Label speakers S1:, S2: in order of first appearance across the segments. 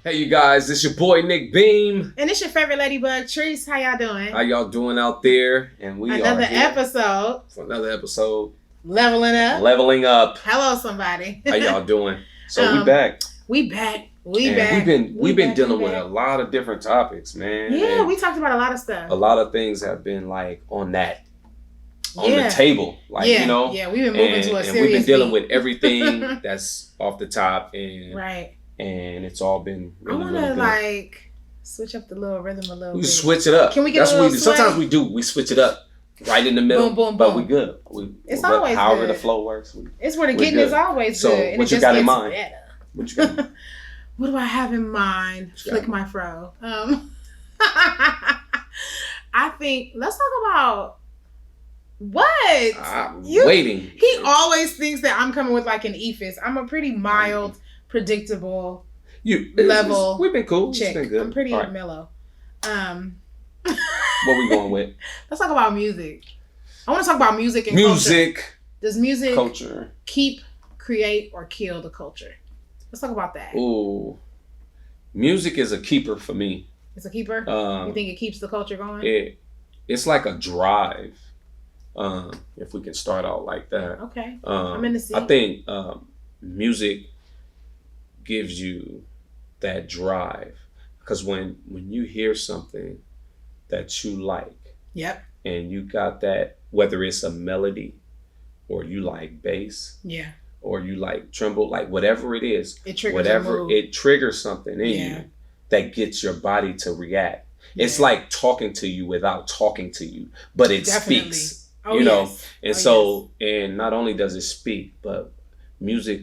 S1: Hey, you guys, this your boy Nick Beam.
S2: And it's your favorite ladybug, Treese. How y'all doing?
S1: How y'all doing out there? And we
S2: another
S1: are here
S2: episode.
S1: for another episode.
S2: Leveling up.
S1: Leveling up.
S2: Hello, somebody.
S1: How y'all doing? So we back.
S2: We back.
S1: We've been dealing with a lot of different topics, man.
S2: Yeah,
S1: and
S2: we talked about a lot of stuff.
S1: a lot of things have been like on the table, like
S2: yeah.
S1: you know.
S2: Yeah, we've been moving to a serious.
S1: And we've been dealing
S2: beat.
S1: with everything that's off the top, and
S2: right.
S1: And it's all been really,
S2: I want to
S1: really good.
S2: like switch up the little rhythm a little
S1: We
S2: bit.
S1: switch it up.
S2: Can we get
S1: That's
S2: a
S1: what
S2: little
S1: we do. Sometimes
S2: sway?
S1: we do. We switch it up right in the middle.
S2: Boom, boom,
S1: But
S2: boom.
S1: we good.
S2: It's always
S1: however
S2: good.
S1: the flow works.
S2: It's where the
S1: we're
S2: getting
S1: good.
S2: is always
S1: So,
S2: good. And
S1: what
S2: it
S1: you
S2: just
S1: got in
S2: gets
S1: mind?
S2: better.
S1: What you got?
S2: What do I have in mind?
S1: What you
S2: Flick
S1: got?
S2: my fro. I think let's talk about what
S1: I'm waiting.
S2: He always thinks that I'm coming with like an ephus. I'm a pretty mild, predictable level.
S1: We've been cool.
S2: chick.
S1: It's been good.
S2: I'm pretty
S1: All right.
S2: mellow.
S1: What we going with?
S2: Let's talk about music. I want to talk about music and
S1: Music.
S2: culture. Does music
S1: Culture.
S2: keep, create, or kill the culture? Let's talk about that.
S1: Ooh. Music is a keeper for me.
S2: It's a keeper? You think it keeps the culture going?
S1: It's like a drive. If we can start out like that.
S2: Okay. I'm in the seat.
S1: I think music gives you that drive, because when you hear something that you like,
S2: yep,
S1: and you got that, whether it's a melody or you like bass,
S2: yeah,
S1: or you like tremble, like whatever it is,
S2: it triggers
S1: whatever
S2: a mood.
S1: it triggers something in
S2: Yeah.
S1: you that gets your body to react. It's
S2: Yeah.
S1: like talking to you without talking to you, but it
S2: Definitely.
S1: speaks.
S2: Oh,
S1: You know,
S2: yes.
S1: and and not only does it speak, but music,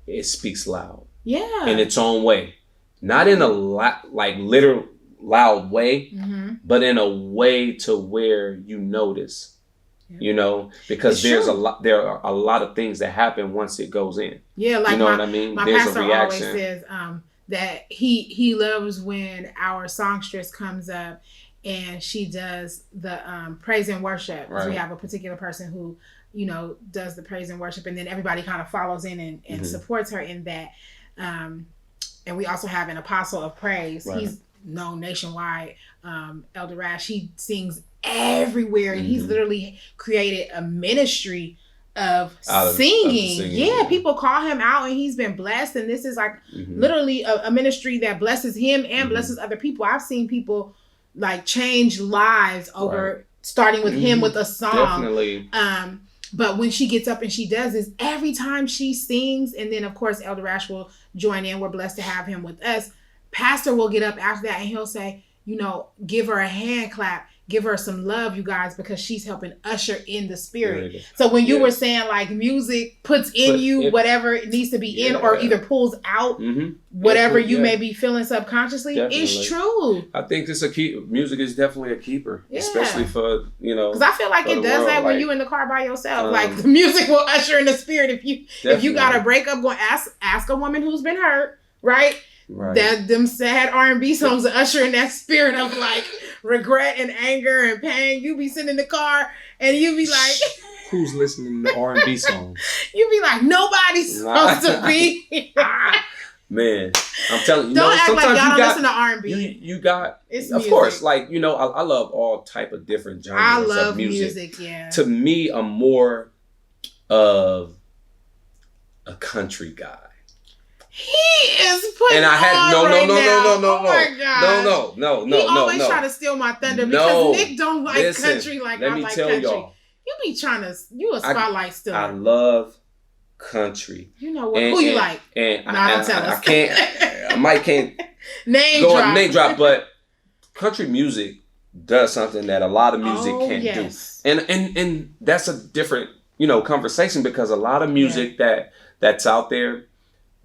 S1: it speaks loud
S2: yeah,
S1: in its own way, not in a like literal loud way,
S2: mm-hmm.
S1: but in a way to where you notice,
S2: Yeah.
S1: you know, because
S2: It's
S1: there
S2: true.
S1: are a lot of things that happen once it goes in.
S2: Yeah, like
S1: You know
S2: my,
S1: what I mean?
S2: my
S1: There's
S2: pastor
S1: a
S2: always
S1: reaction.
S2: says that he loves when our songstress comes up and she does the praise and worship.
S1: Right.
S2: We have a particular person who, you know, does the praise and worship, and then everybody kind of follows in and
S1: Mm-hmm.
S2: supports her in that. And we also have an apostle of praise.
S1: Right.
S2: He's known nationwide, Elder Rash. He sings everywhere, and he's
S1: Mhm.
S2: literally created a ministry of
S1: Out of
S2: singing.
S1: singing,
S2: Yeah,
S1: yeah.
S2: people call him out, and he's been blessed. And this is like
S1: Mhm.
S2: literally a ministry that blesses him and
S1: Mhm.
S2: blesses other people. I've seen people like change lives over
S1: Right.
S2: starting with him
S1: Mhm.
S2: with a song.
S1: Definitely.
S2: But when she gets up and she does this, every time she sings, and then of course Elder Rash will join in. We're blessed to have him with us. Pastor will get up after that and he'll say, you know, give her a hand clap, give her some love, you guys, because she's helping usher in the spirit.
S1: Yeah.
S2: So when you
S1: Yeah.
S2: were saying like music puts in you whatever it needs to be in, or
S1: Yeah.
S2: either pulls out
S1: Mhm.
S2: whatever
S1: Yeah.
S2: you may be feeling subconsciously, it's
S1: Definitely.
S2: true.
S1: I think it's a key. Music is definitely a keeper,
S2: Yeah.
S1: especially for, you know.
S2: Because I feel like
S1: for
S2: it
S1: the
S2: does
S1: world,
S2: that when
S1: like,
S2: you in the car by yourself.
S1: um,
S2: Like the music will usher in the spirit. If you
S1: Definitely.
S2: got a breakup, go ask a woman who's been hurt, right?
S1: Right.
S2: That them sad R&B songs are usher in that spirit of like regret and anger and pain. You be sitting in the car and you be like,
S1: Who's listening to R&B songs?
S2: you be like, nobody's supposed to be.
S1: Man, I'm telling you.
S2: Don't act like
S1: sometimes
S2: y'all
S1: you
S2: don't
S1: got,
S2: listen to R&B.
S1: You got,
S2: It's
S1: of
S2: music.
S1: course, like, you know, I love all type of different genres
S2: I love
S1: of music.
S2: music, yeah.
S1: To me, I'm more of a country guy.
S2: He is putting
S1: And I had
S2: on
S1: no,
S2: right
S1: no,
S2: now.
S1: no, no,
S2: Oh my gosh. He always try to steal my thunder because Nick don't like
S1: Listen,
S2: country like
S1: let
S2: I
S1: me
S2: like
S1: tell
S2: country.
S1: y'all,
S2: You be trying to, you a spotlight stealer.
S1: I love country.
S2: You know what? Who you like?
S1: And
S2: Don't tell us.
S1: I can't. I might can't
S2: Name
S1: go
S2: drop.
S1: and name drop, but country music does something that a lot of music can't do, and that's a different, you know, conversation, because a lot of music that's out there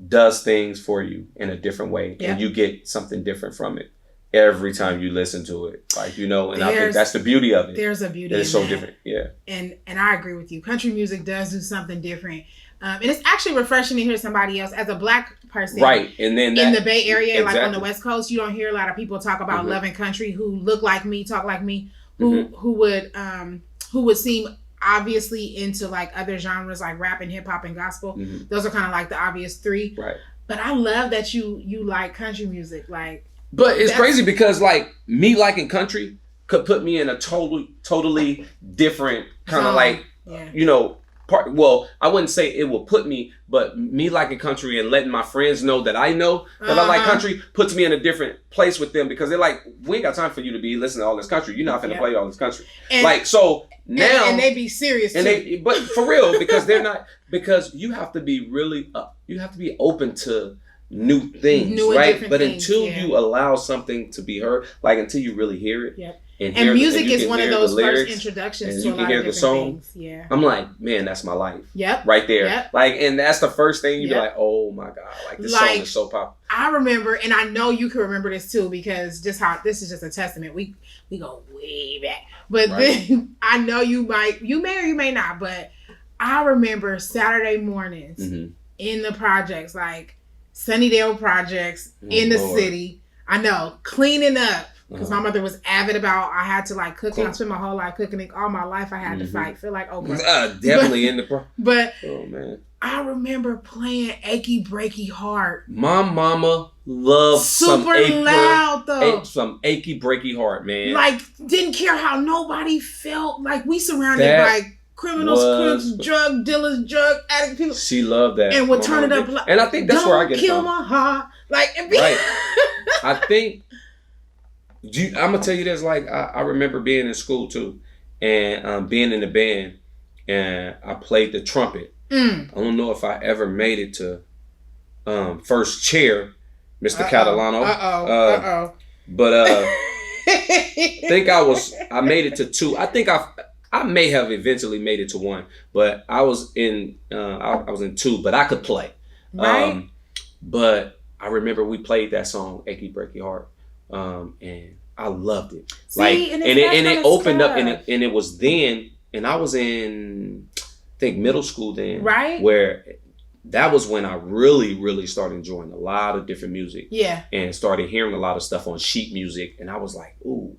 S1: does things for you in a different way, and you get something different from it every time you listen to it, like, you know. And I think that's the beauty of it.
S2: There's a beauty.
S1: It's so different, yeah.
S2: And I agree with you. Country music does do something different, and it's actually refreshing to hear somebody else as a Black person,
S1: right? And then
S2: in the Bay Area,
S1: exactly.
S2: like on the West Coast, you don't hear a lot of people talk about loving country who look like me, talk like me, who would seem obviously into like other genres like rap and hip hop and gospel. Those are kind of like the obvious three.
S1: Right.
S2: But I love that you like country music. Like,
S1: but it's crazy because like me liking country could put me in a totally different kind of like, you know, part. Well, I wouldn't say it will put me, but me liking country and letting my friends know that I know that I like country puts me in a different place with them because they're like, we ain't got time for you to be listening to all this country. You're not finna play all this country. And, like, so now.
S2: And they be serious too.
S1: But for real, because they're not, because you have to be really, you have to be open to new things, right? But until you allow something to be heard, like until you really hear it.
S2: And music is one of those first introductions to a lot of different things. Yeah.
S1: I'm like, man, that's my life.
S2: Yep.
S1: Right there. Like, and that's the first thing you'd be like, oh my God, like this song is so popular.
S2: I remember, and I know you can remember this too, because this is just a testament. We go way back. But then I know you may or you may not, but I remember Saturday mornings in the projects, like Sunnydale projects in the city. I know, cleaning up. Because my mother was avid about, I had to like cook. I spent my whole life cooking. All my life I had to fight. Feel like Oprah.
S1: Definitely in the
S2: But
S1: oh man,
S2: I remember playing Achy Breaky Heart.
S1: My mama loved
S2: super loud though.
S1: Some Achy Breaky Heart, man.
S2: Like, didn't care how nobody felt. Like, we surrounded by criminals, crooks, drug dealers, drug addict people.
S1: She loved that.
S2: And would turn it up. Like,
S1: and I think that's where I get
S2: kill my heart. Like,
S1: I think. I'm gonna tell you this. Like, I remember being in school too, and being in the band, and I played the trumpet. I don't know if I ever made it to first chair, Mr. Catalano. But I think I made it to 2. I think I may have eventually made it to 1, but I was in 2, but I could play.
S2: Right.
S1: But I remember we played that song, Achy Breaky Heart. And I loved it.
S2: See,
S1: and it opened up, and it was then, and I was in, I think, middle school then,
S2: right?
S1: Where that was when I really started enjoying a lot of different music, and started hearing a lot of stuff on sheet music, and I was like, ooh,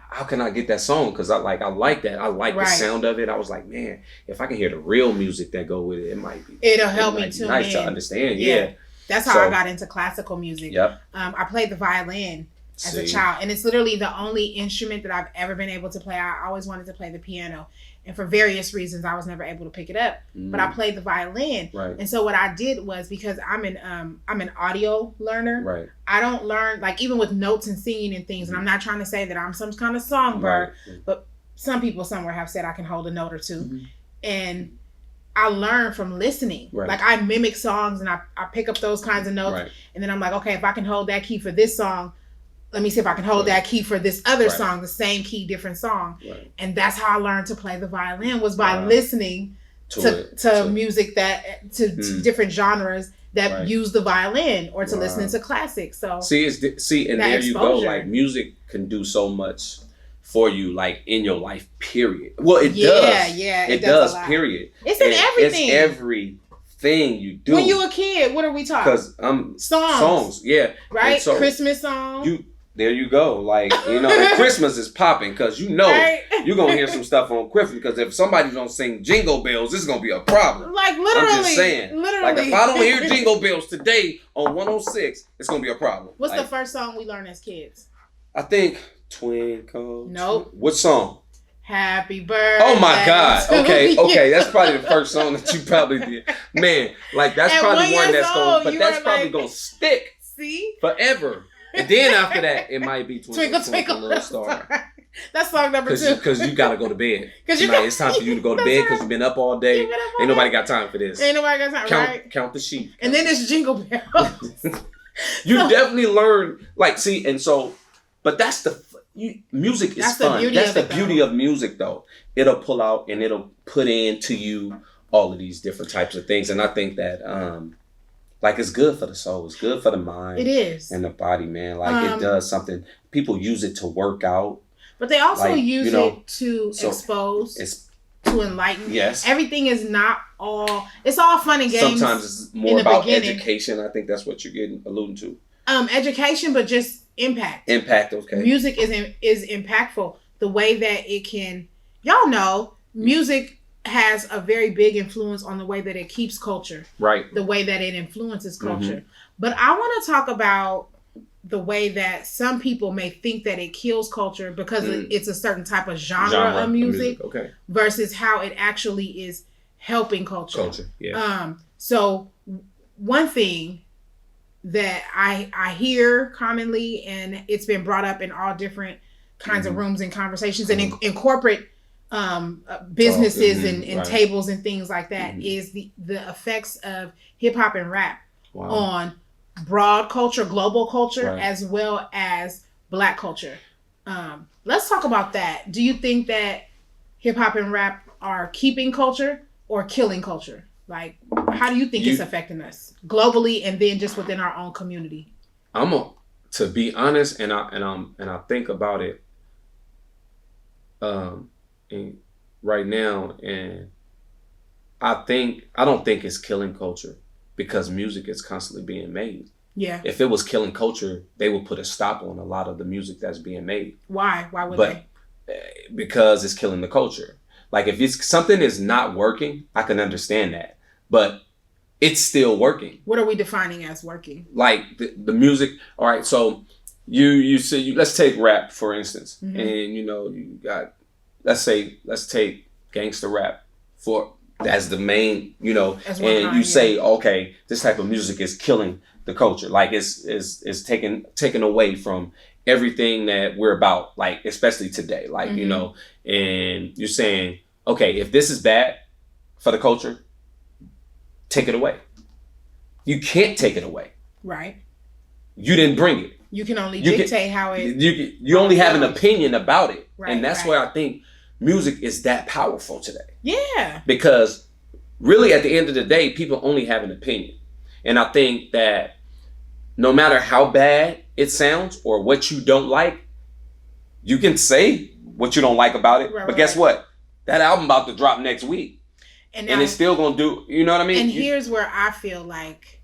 S1: how can I get that song? Because I like that. I like the sound of it. I was like, man, if I can hear the real music that go with it,
S2: it'll help me too.
S1: Nice to understand, yeah.
S2: That's how I got into classical music.
S1: Yep.
S2: I played the violin as a child, and it's literally the only instrument that I've ever been able to play. I always wanted to play the piano, and for various reasons, I was never able to pick it up. But I played the violin, and so what I did was, because I'm an audio learner. Right. I don't learn, like, even with notes and singing and things. And I'm not trying to say that I'm some kind of songbird, but some people somewhere have said I can hold a note or two, and I learn from listening. Like, I mimic songs and I pick up those kinds of notes, and then I'm like, okay, if I can hold that key for this song, let me see if I can hold that key for this other song, the same key, different song. And that's how I learned to play the violin, was by listening to music to different genres that use the violin, or to listening to classics. So
S1: and there you go. Like, music can do so much for you, like, in your life, period. Well, it does. Yeah, it does, period.
S2: It's in everything.
S1: It's everything you do.
S2: When you a kid, what are we talking?
S1: Because songs, yeah.
S2: Right? So Christmas songs.
S1: There you go. Like, you know, and Christmas is popping, because you know you're going to hear some stuff on Christmas, because if somebody's going to sing Jingle Bells, this is going to be a problem.
S2: Like, literally.
S1: I'm just saying. Like, if I don't hear Jingle Bells today on 106, it's going to be a problem.
S2: What's the first song we learned as kids?
S1: I think Twinkle.
S2: Nope.
S1: What song?
S2: Happy birthday.
S1: Oh my God. Okay. That's probably the first song that you probably did. Man, like, that's probably one that's probably going to stick.
S2: See?
S1: Forever. And then after that, it might be
S2: Twinkle, Twinkle, Little Star. That's song number 2.
S1: Because you got to go to bed. It's time for you to go to bed, because you've been up all day. Ain't nobody got time for this.
S2: Ain't nobody got time, right?
S1: Count the sheep.
S2: And then it's Jingle Bells.
S1: You definitely learn, like, see, and so, but that's music is fun. That's the beauty of music, though. It'll pull out and it'll put into you all of these different types of things. And I think that, like, it's good for the soul. It's good for the mind.
S2: It is.
S1: And the body, man. Like, it does something. People use it to work out.
S2: But they also use it to expose, to enlighten.
S1: Yes.
S2: Everything is not all, it's all fun and games.
S1: Sometimes it's more about education. I think that's what you're alluding to.
S2: Education, but just impact.
S1: Impact, okay.
S2: Music is impactful. The way that it can, y'all know, music has a very big influence on the way that it keeps culture.
S1: Right.
S2: The way that it influences culture. But I want to talk about the way that some people may think that it kills culture because it's a certain type of genre of music
S1: okay,
S2: versus how it actually is helping culture.
S1: Yeah.
S2: So one thing that I hear commonly, and it's been brought up in all different kinds of rooms and conversations and in corporate businesses and tables and things like that, is the effects of hip hop and rap on broad culture, global culture, as well as Black culture. Let's talk about that. Do you think that hip hop and rap are keeping culture or killing culture? Like, how do you think it's affecting us globally and then just within our own community?
S1: To be honest, and I think about it right now, and I don't think it's killing culture because music is constantly being made.
S2: Yeah.
S1: If it was killing culture, they would put a stop on a lot of the music that's being made.
S2: Why? Why would they?
S1: Because it's killing the culture. Like, if something is not working, I can understand that. But it's still working.
S2: What are we defining as working?
S1: Like the music. All right, so you say let's take rap for instance, and you got let's take gangster rap as the main, and you say, okay, this type of music is killing the culture. Like it's taken away from everything that we're about, like especially today, like and you're saying, okay, if this is bad for the culture, take it away. You can't take it away.
S2: Right.
S1: You didn't bring it.
S2: You can only dictate how it.
S1: You only have an opinion about it, right, and that's why I think music is that powerful today.
S2: Yeah.
S1: Because really, at the end of the day, people only have an opinion, and I think that no matter how bad it sounds or what you don't like, you can say what you don't like about it. Right, but guess what? That album about to drop next week. And it's still gonna do, you know what I mean?
S2: And here's where I feel like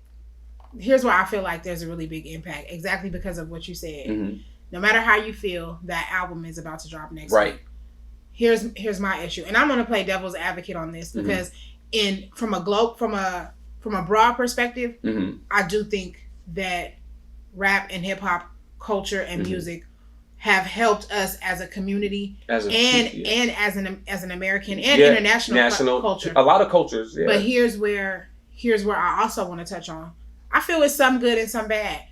S2: there's a really big impact, exactly because of what you said. Mm-hmm. No matter how you feel, that album is about to drop next week. Here's my issue, and I'm gonna play devil's advocate on this because from a broad perspective, I do think that rap and hip hop culture and music have helped us as a community and as an American and international culture.
S1: A lot of cultures, yeah.
S2: But here's where I also want to touch on. I feel it's some good and some bad.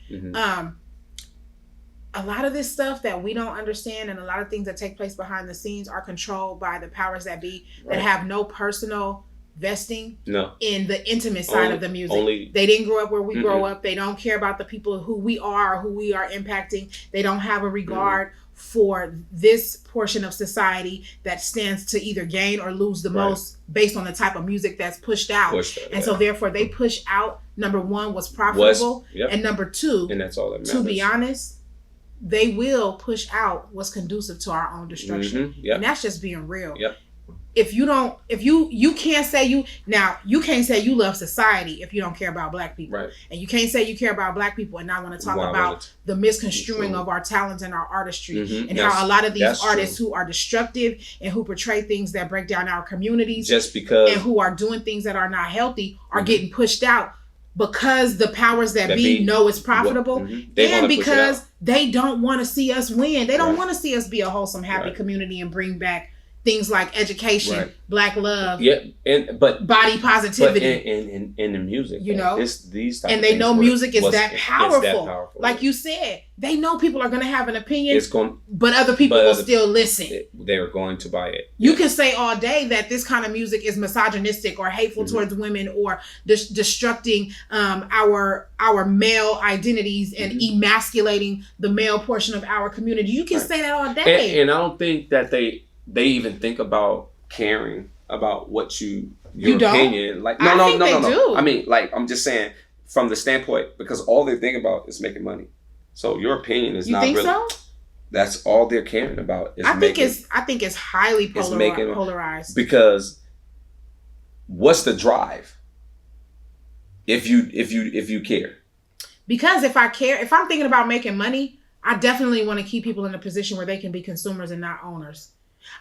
S2: A lot of this stuff that we don't understand and a lot of things that take place behind the scenes are controlled by the powers that be that have no personal vesting in the intimate side of the music. They didn't grow up where we grow up. They don't care about the people who we are or who we are impacting. They don't have a regard for this portion of society that stands to either gain or lose the most based on the type of music that's pushed out. So therefore they push out, number one, what's profitable, and number two,
S1: and that's all that matters.
S2: To be honest, they will push out what's conducive to our own destruction. And that's just being real. If you can't say you can't say you love society if you don't care about Black people. And you can't say you care about Black people and not want to talk about the misconstruing of our talents and our artistry and how a lot of these artists who are destructive and who portray things that break down our communities
S1: just because
S2: and who are doing things that are not healthy are getting pushed out because the powers that be know it's profitable and because they don't want to see us win. They don't want to see us be a wholesome, happy community and bring back things like education, Black love,
S1: but
S2: body positivity,
S1: in the music, it's these type
S2: and they know music is that powerful. Like you said, they know people are going to have an opinion, but other people will still listen.
S1: They're going to buy it.
S2: You can say all day that this kind of music is misogynistic or hateful towards women or destructing our male identities and emasculating the male portion of our community. You can say that all day,
S1: and I don't think that they even think about caring about what your opinion. Like no. I mean, like, I'm just saying from the standpoint, because all they think about is making money. So your opinion is not really. So? That's all they're caring about. I think
S2: it's highly polarized.
S1: Because what's the drive? If you care.
S2: Because if I care, if I'm thinking about making money, I definitely want to keep people in a position where they can be consumers and not owners.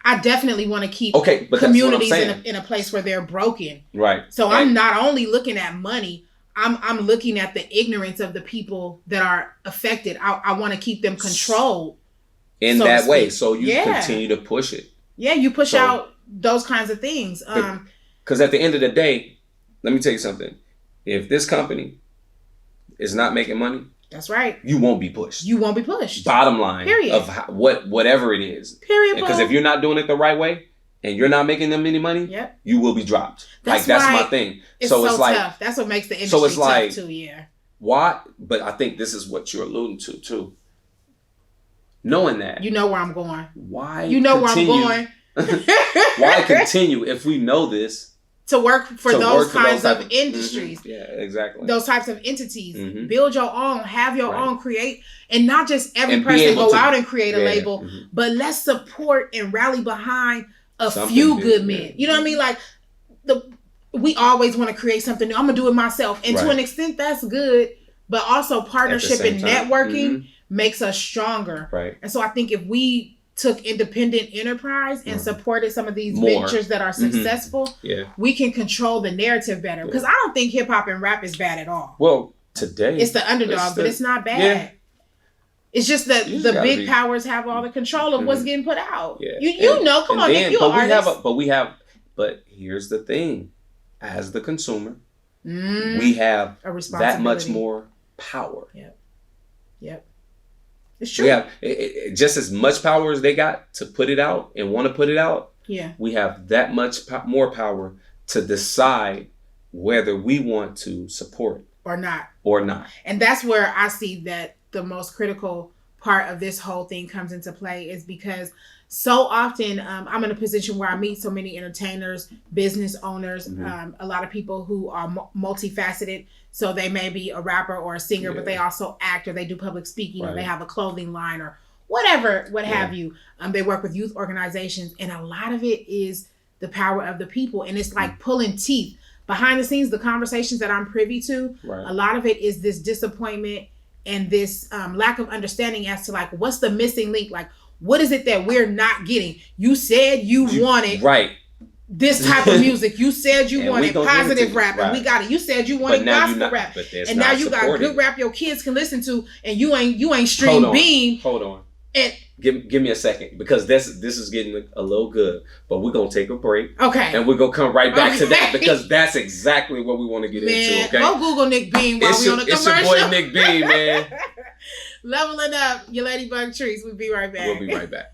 S2: I definitely want to keep communities in a place where they're broken.
S1: Right.
S2: So I'm not only looking at money, I'm looking at the ignorance of the people that are affected. I want to keep them controlled
S1: in that way. So you continue to push it.
S2: Yeah, you push out those kinds of things.
S1: Because at the end of the day, let me tell you something. If this company is not making money,
S2: that's right.
S1: You won't be pushed.
S2: You won't be pushed.
S1: Bottom line.
S2: Period.
S1: Of whatever it is.
S2: Period.
S1: Because if you're not doing it the right way and you're not making them any money, you will be dropped. That's my thing.
S2: It's so like tough. That's what makes the industry tough too. Yeah.
S1: Why? But I think this is what you're alluding to too. Knowing that.
S2: You know where I'm going.
S1: Why?
S2: You know where I'm going.
S1: Why continue if we know this?
S2: To work for those kinds of industries.
S1: Mm-hmm. Yeah, exactly.
S2: Those types of entities. Mm-hmm. Build your own, have your own, create. And not just every person go out and create a label, but let's support and rally behind few good men. You know what I mean? Like, we always want to create something new. I'm going to do it myself. And to an extent, that's good. But also partnership and networking makes us stronger.
S1: Right.
S2: And so I think if we took independent enterprise and supported some of these ventures that are successful, we can control the narrative better. Because I don't think hip hop and rap is bad at all.
S1: Well, today
S2: it's the underdog, but it's not bad. Yeah. It's just that the big powers have all the control of what's getting put out. Yeah. You know, come on, Nick, you're an artist.
S1: But here's the thing: as the consumer, we have that much more power.
S2: Yep. It's true.
S1: We have just as much power as they got to put it out and want to put it out.
S2: Yeah.
S1: We have that much more power to decide whether we want to support
S2: or not.
S1: And
S2: that's where I see that the most critical part of this whole thing comes into play, is because so often I'm in a position where I meet so many entertainers, business owners, a lot of people who are multifaceted. So they may be a rapper or a singer, but they also act, or they do public speaking, or they have a clothing line, or whatever, what have you. They work with youth organizations, and a lot of it is the power of the people. And it's like pulling teeth. Behind the scenes, the conversations that I'm privy to, a lot of it is this disappointment and this lack of understanding as to like, what's the missing link? Like, what is it that we're not getting? You said you wanted this type of music. You said you wanted positive rap, and we got it. You said you wanted gospel rap, and now you got good rap your kids can listen to, and you ain't stream Beam.
S1: Hold on.
S2: And
S1: give me a second, because this is getting a little good, but we're gonna take a break.
S2: Okay.
S1: And we're gonna come right back to that, because that's exactly what we want to get into. Okay.
S2: Go Google Nick Beam while we on the commercial.
S1: It's your boy Nick Beam, man.
S2: Leveling up your Ladybug Trees. We'll be right back.
S1: We'll be right back.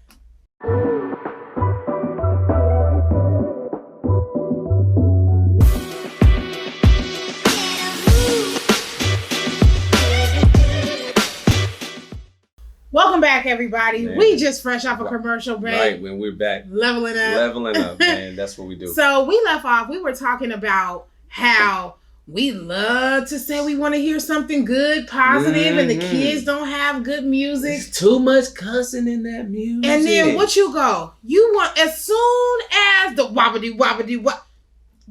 S2: Welcome back, everybody. Man. We just fresh off a commercial break.
S1: Right, when we're back.
S2: Leveling up,
S1: man. That's what we do.
S2: So we left off, we were talking about how we love to say we want to hear something good, positive, and the kids don't have good music.
S1: There's too much cussing in that music.
S2: And then what you go? You want, as soon as the wobbity,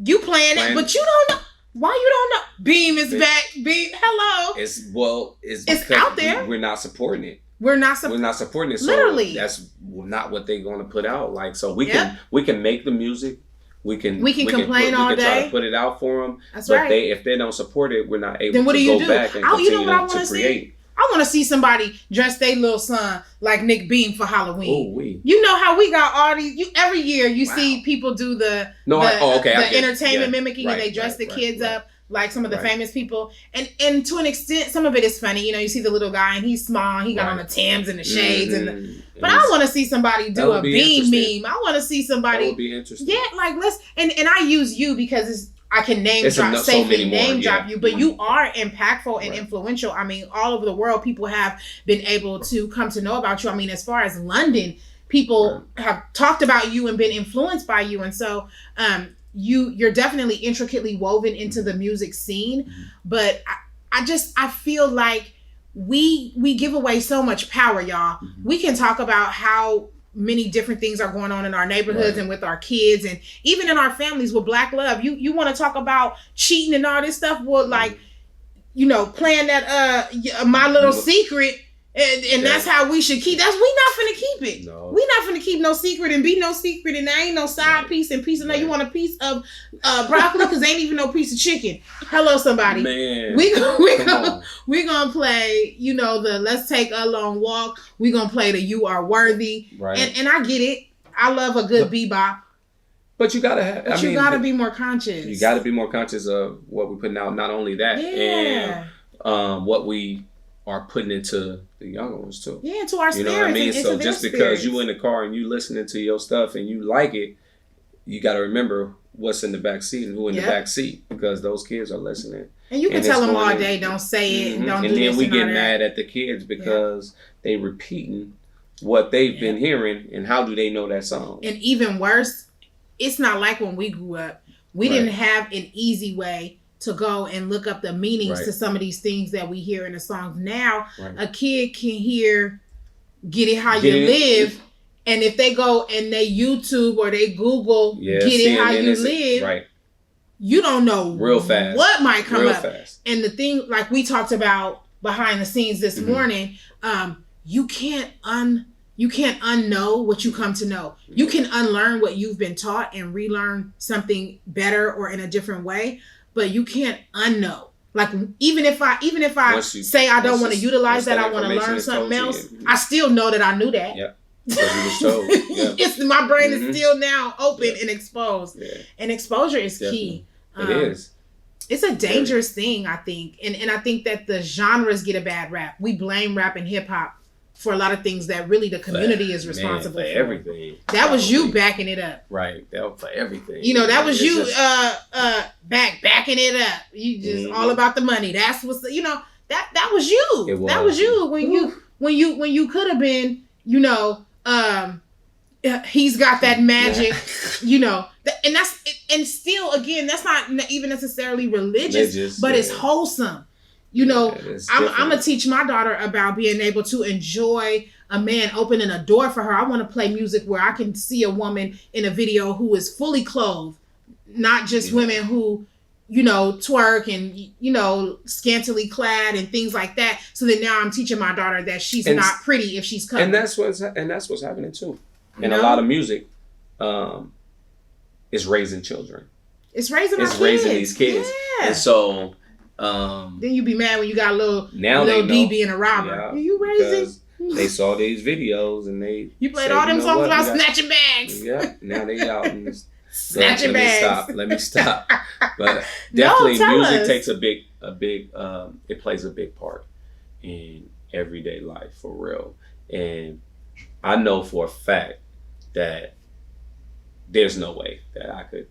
S2: you playing it, but you don't know. Why you don't know? Beam is back. Beam, hello.
S1: It's
S2: out there.
S1: We're not supporting it.
S2: We're not
S1: supporting it. So
S2: literally,
S1: that's not what they're going to put out. Like, so we can make the music. We can complain all day. We can try to put it out for them.
S2: That's
S1: but
S2: right.
S1: If they don't support it, we're not able
S2: then what
S1: to
S2: do you
S1: go
S2: do?
S1: back and continue to create.
S2: I want to see somebody dress their little son like Nick Beam for Halloween.
S1: Ooh,
S2: you know how we got all these. Every year you see people do the entertainment mimicking, and they dress the kids up like some of the famous people, and to an extent, some of it is funny. You know, you see the little guy and he's small, he got on the Timbs and the shades, but I want to see somebody do a Beam meme. I want to see somebody.
S1: That would be interesting.
S2: Yeah, like let's and I use you because I can name drop safely name drop you, but you are impactful and influential. I mean, all over the world, people have been able to come to know about you. I mean, as far as London, people have talked about you and been influenced by you, and so you're definitely intricately woven into the music scene. But I feel like we give away so much power, y'all. We can talk about how many different things are going on in our neighborhoods and with our kids, and even in our families with Black love. You want to talk about cheating and all this stuff? Well, like, you know, playing that My Little Secret And that's how we should keep. We not finna keep it.
S1: No.
S2: We not finna keep no secret and be no secret. And there ain't no side piece and piece of no. You want a piece of broccoli because ain't even no piece of chicken. Hello, somebody.
S1: Man,
S2: we gonna play. You know, the Let's Take a Long Walk. We gonna play the You Are Worthy.
S1: Right.
S2: And I get it. I love a good bebop.
S1: But you gotta have.
S2: But you gotta be more conscious.
S1: You gotta be more conscious of what we're putting out. Not only that, and what we are putting into the younger ones too.
S2: Yeah, into our spirits.
S1: You know what I mean? So just because
S2: spirits.
S1: you in the car and you listening to your stuff and you like it, you got to remember what's in the back seat and who in the back seat, because those kids are listening.
S2: And you can tell them all day, don't say it, and don't do this.
S1: And then we get mad at the kids because they repeating what they've been hearing, and how do they know that song? And
S2: even worse, it's not like when we grew up. We didn't have an easy way to go and look up the meanings to some of these things that we hear in the songs. Now, a kid can hear Get It How You Live, and if they go and they YouTube or they Google Get It How You Live, you don't know
S1: real fast
S2: what might come up.
S1: Fast.
S2: And the thing, like we talked about behind the scenes this morning, you can't unknow what you come to know. You can unlearn what you've been taught and relearn something better or in a different way. But you can't unknow. Like even if I say I don't want to utilize that, I want to learn something else. I still know that I knew that.
S1: Yep. Because you was told.
S2: It's my brain is still now open and exposed. Yeah. And exposure is key.
S1: It is.
S2: It's a dangerous thing, I think, and I think that the genres get a bad rap. We blame rap and hip hop for a lot of things that really the community is responsible for.
S1: Everything.
S2: That was you backing it up.
S1: Right. That was for everything.
S2: You know, that was you backing it up. You just all about the money. That's what's that was you.
S1: It was.
S2: That was you when you could have been, he's got that magic, and that's and still again, that's not even necessarily religious, but it's wholesome. I'm going to teach my daughter about being able to enjoy a man opening a door for her. I want to play music where I can see a woman in a video who is fully clothed, not just women who, twerk and, scantily clad and things like that. So that now I'm teaching my daughter that she's not pretty if she's covered.
S1: And that's what's happening too. And a lot of music is raising children.
S2: It's raising
S1: these kids. Yeah. And so...
S2: then you be mad when you got a little D being a robber.
S1: Yeah,
S2: you raising?
S1: They saw these videos and
S2: you played all them songs about snatching bags.
S1: Yeah, now they out and
S2: snatching bags.
S1: Let me stop. But definitely, music takes a big. It plays a big part in everyday life for real. And I know for a fact that there's no way that I could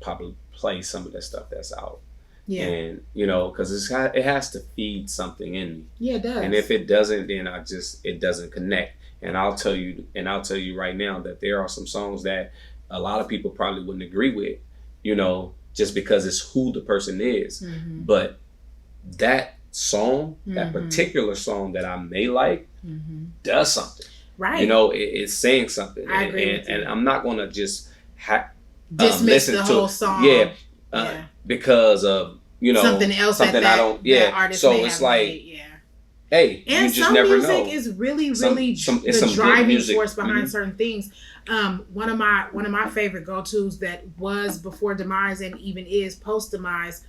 S1: probably play some of that stuff that's out. Yeah, and because it has to feed something in me.
S2: Yeah, it does.
S1: And if it doesn't, then it doesn't connect. And I'll tell you right now that there are some songs that a lot of people probably wouldn't agree with, just because it's who the person is. Mm-hmm. But that song, that particular song that I may like, does something.
S2: Right.
S1: It's saying something.
S2: I agree with you.
S1: And I'm not gonna just
S2: dismiss the whole song.
S1: Yeah. Because of
S2: something else that
S1: I don't
S2: that artist
S1: so
S2: may
S1: it's
S2: have
S1: like
S2: made,
S1: hey,
S2: and
S1: you just never know.
S2: Music is really the driving force behind certain things. One of my favorite go-tos that was before Demise and even is post Demise,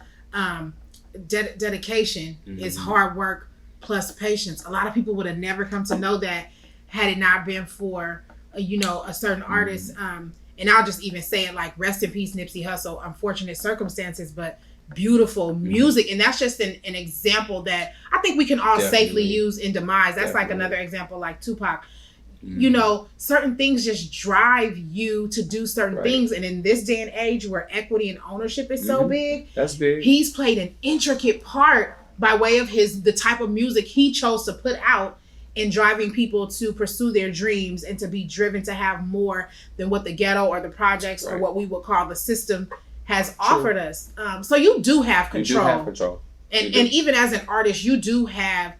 S2: dedication is hard work plus patience. A lot of people would have never come to know that had it not been for a certain artist. And I'll just even say it like, rest in peace, Nipsey Hussle. Unfortunate circumstances, but beautiful music. And that's just an example that I think we can all safely use in Demise. That's like another example like Tupac. Certain things just drive you to do certain things. And in this day and age where equity and ownership is so big,
S1: that's big.
S2: He's played an intricate part by way of the type of music he chose to put out in driving people to pursue their dreams and to be driven to have more than what the ghetto or the projects or what we would call the system has offered us. So you do have control.
S1: You do have control.
S2: And even as an artist, you do have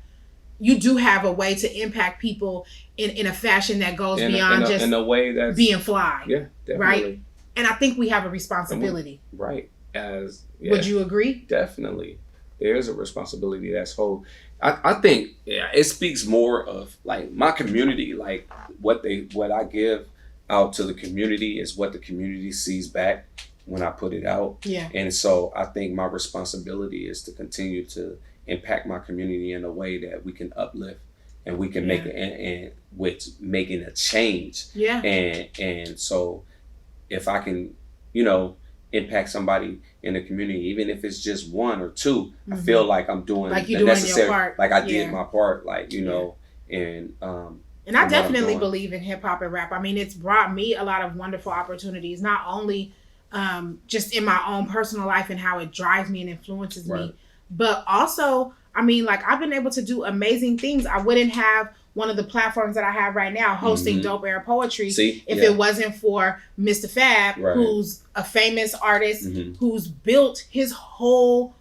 S2: a way to impact people in a fashion that goes beyond just
S1: in a way that's
S2: being fly.
S1: Yeah, definitely.
S2: Right? And I think we have a responsibility.
S1: Right.
S2: Would you agree?
S1: Definitely. there's a responsibility that's whole. I think it speaks more of like my community, like what I give out to the community is what the community sees back when I put it out.
S2: Yeah.
S1: And so I think my responsibility is to continue to impact my community in a way that we can uplift and we can make it and with making a change.
S2: Yeah.
S1: And so if I can, impact somebody in the community, even if it's just one or two, I feel like I'm doing
S2: like
S1: the
S2: doing
S1: necessary,
S2: your part.
S1: like I did my part, like, and
S2: I definitely believe in hip hop and rap. I mean, it's brought me a lot of wonderful opportunities, not only just in my own personal life and how it drives me and influences me, but also, I mean, like I've been able to do amazing things. I wouldn't have one of the platforms that I have right now hosting Dope Air Poetry if it wasn't for Mr. Fab, who's a famous artist who's built his whole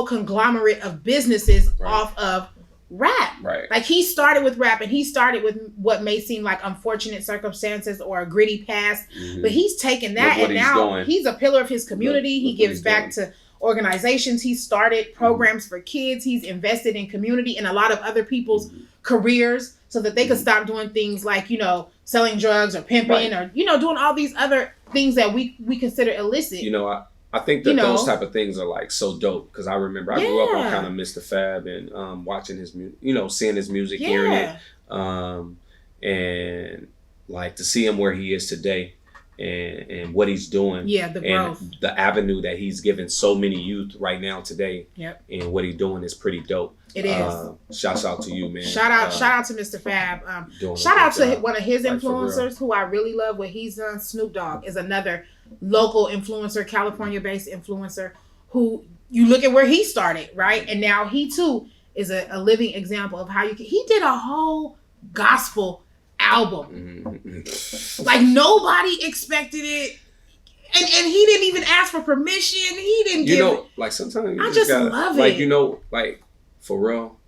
S2: conglomerate of businesses off of rap.
S1: Right.
S2: Like he started with rap and he started with what may seem like unfortunate circumstances or a gritty past, but he's taken that and now he's a pillar of his community. He gives back to organizations. He started programs for kids. He's invested in community and a lot of other people's careers so that they could stop doing things like, selling drugs or pimping or, doing all these other things that we consider illicit.
S1: I think that those type of things are like so dope because I remember I grew up on kind of Mr. Fab and watching his seeing his music, hearing it, and like to see him where he is today and what he's doing,
S2: the growth,
S1: and the avenue that he's given so many youth right now today, and what he's doing is pretty dope.
S2: It is.
S1: Shouts out to you, man.
S2: Shout out to Mr. Fab. Shout out to one of his influencers who I really love what he's done. Snoop Dogg is another local influencer, California-based influencer who you look at where he started, right? And now he too is a living example of how he did a whole gospel album. Like nobody expected it. And he didn't even ask for permission. He didn't give it.
S1: Like sometimes
S2: I just love it.
S1: Like for real,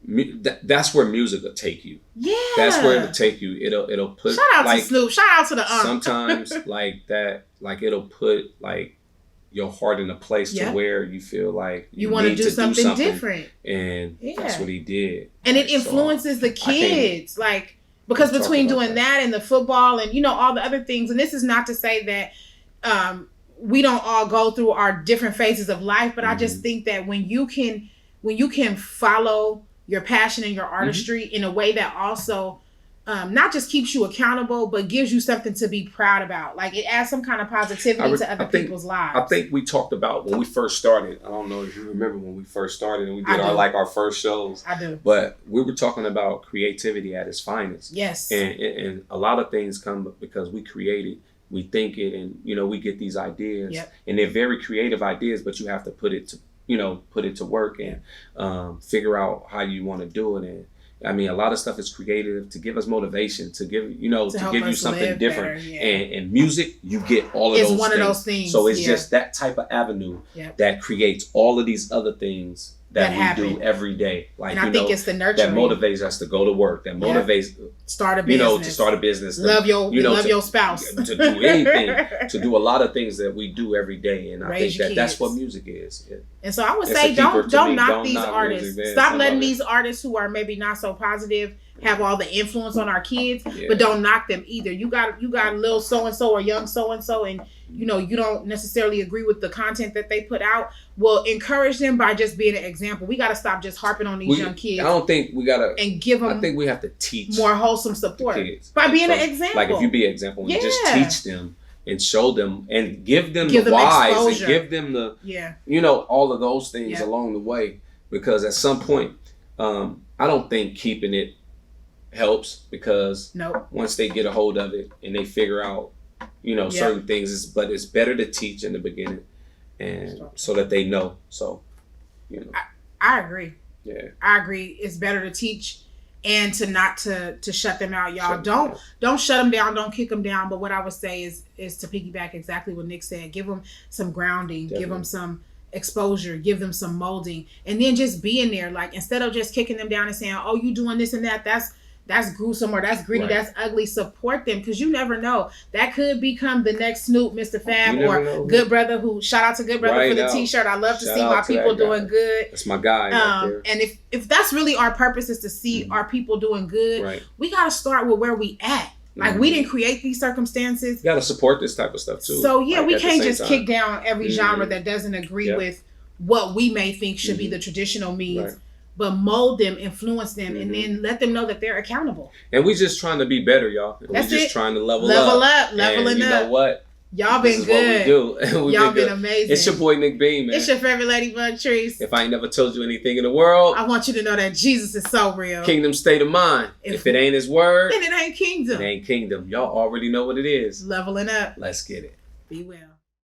S1: that's where music will take you.
S2: Yeah,
S1: that's where it'll take you. It'll put.
S2: Shout out to Snoop. Shout out to the
S1: sometimes like that. Like it'll put like your heart in a place to where you feel like
S2: you want to do something different.
S1: And that's what he did.
S2: And it influences the kids, like because between doing that and the football and all the other things. And this is not to say that we don't all go through our different phases of life, but I just think that when you can follow your passion and your artistry in a way that also not just keeps you accountable, but gives you something to be proud about. Like it adds some kind of positivity to other people's lives.
S1: I think we talked about when we first started. I don't know if you remember when we first started and we did our first shows.
S2: I do.
S1: But we were talking about creativity at its finest.
S2: Yes.
S1: And a lot of things come because we create it. We think it and, we get these ideas.
S2: Yep.
S1: And they're very creative ideas, but you have to put it to work and figure out how you want to do it. And I mean, a lot of stuff is creative to give us motivation, to give to give you something different. Better, and music, you get all of those things. It's one of those things. So it's just that type of avenue that creates all of these other things that we do every day. Like,
S2: and I think it's the nurturing
S1: that motivates us to go to work. That motivates
S2: start a business.
S1: To start a business.
S2: Love your spouse.
S1: To do anything. To do a lot of things that we do every day. And I think that's what music is.
S2: And so I would say don't knock these artists. Music, Stop letting these artists who are maybe not so positive have all the influence on our kids, but don't knock them either. You got little so and so or young so and so, and you don't necessarily agree with the content that they put out. Well, encourage them by just being an example. We got to stop just harping on these young kids.
S1: I don't think we gotta
S2: and give them.
S1: I think we have to teach
S2: more wholesome support by being an example.
S1: Like if you be an example and just teach them and show them and give them the whys exposure. And give them the all of those things along the way, because at some point I don't think keeping it helps, because once they get a hold of it and they figure out certain things, but it's better to teach in the beginning and so that they know. So
S2: I agree.
S1: Yeah,
S2: I agree. It's better to teach and to not to shut them out, y'all. Don't shut them down. Don't kick them down. But what I would say is to piggyback exactly what Nick said. Give them some grounding. Definitely. Give them some exposure. Give them some molding, and then just being there. Like instead of just kicking them down and saying, "Oh, you doing this and that," that's gruesome or that's greedy, that's ugly. Support them, because you never know. That could become the next Snoop, Mr. Fab, or Good Brother, who, shout out to Good Brother for the t-shirt. I love to see my people doing good.
S1: That's my guy right there.
S2: And if that's really our purpose, is to see our people doing good, we got to start with where we at. Like, we didn't create these circumstances.
S1: You got to support this type of stuff too.
S2: So like, we can't just kick down every genre that doesn't agree with what we may think should be the traditional means. But mold them, influence them, and then let them know that they're accountable. And we just trying to be better, y'all. We're just trying to leveling up. Leveling
S1: up. You know what?
S2: Y'all been good.
S1: What we do.
S2: Y'all been amazing.
S1: It's your boy Nick Beam, man.
S2: It's your favorite Ladybug Trees.
S1: If I ain't never told you anything in the world,
S2: I want you to know that Jesus is so real.
S1: Kingdom state of mind. If it ain't his word,
S2: then it ain't kingdom.
S1: It ain't kingdom. Y'all already know what it is.
S2: Leveling up.
S1: Let's get it.
S2: Be well.